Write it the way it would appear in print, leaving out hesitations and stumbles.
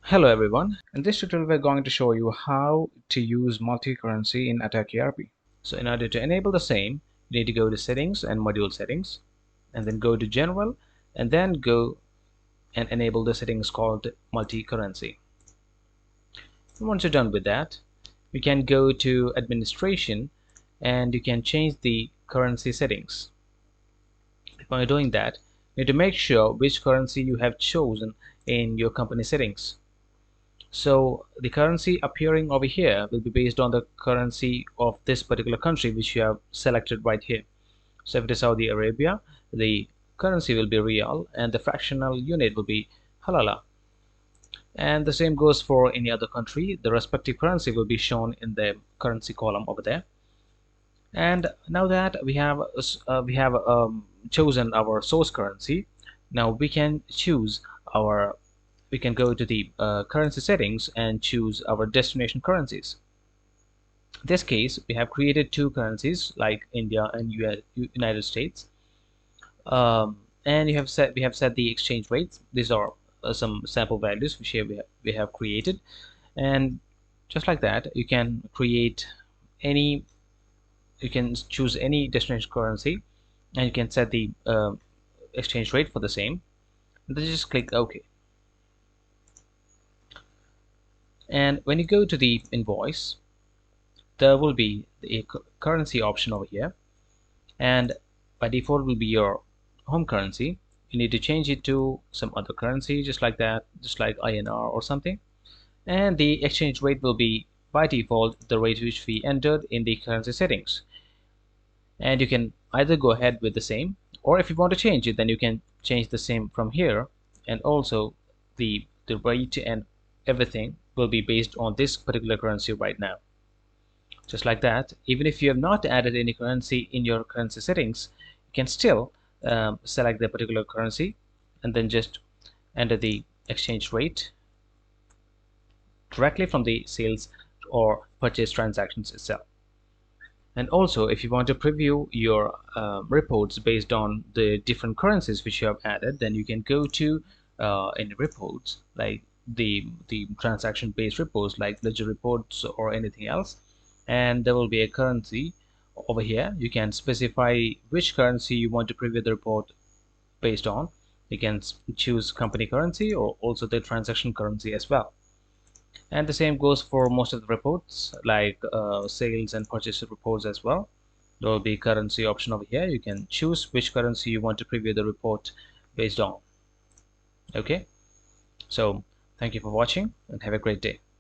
Hello everyone. In this tutorial we're going to show you how to use multi-currency in atACC ERP. So in order to enable the same, you need to go to settings and module settings and then go to general and then go and enable the settings called multi-currency. Once you're done with that, you can go to administration and you can change the currency settings. By doing that, you need to make sure which currency you have chosen in your company settings. So the currency appearing over here will be based on the currency of this particular country which you have selected right here. So if it is Saudi Arabia, the currency will be Riyal and the fractional unit will be Halala. And the same goes for any other country. The respective currency will be shown in the currency column over there. And now that we have chosen our source currency, now we can choose our we can go to the currency settings and choose our destination currencies. In this case, we have created two currencies like India and United States, and we have set the exchange rates. These are some sample values which we have created, and just like that, you can create any. You can choose any destination currency, and you can set the exchange rate for the same. And then just click OK. And when you go to the invoice, there will be a currency option over here, and by default will be your home currency. You need to change it to some other currency, just like that, just like INR or something, and the exchange rate will be by default the rate which we entered in the currency settings. And you can either go ahead with the same, or if you want to change it, then you can change the same from here, and also the rate and everything will be based on this particular currency right now. Just like that, even if you have not added any currency in your currency settings, you can still select the particular currency and then just enter the exchange rate directly from the sales or purchase transactions itself. And also, if you want to preview your reports based on the different currencies which you have added, then you can go to any reports like the transaction based reports like ledger reports or anything else, and there will be a currency over here. You can specify which currency you want to preview the report based on. You can choose company currency or also the transaction currency as well. And the same goes for most of the reports like sales and purchase reports as well. There will be currency option over here. You can choose which currency you want to preview the report based on. Okay, so thank you for watching and have a great day.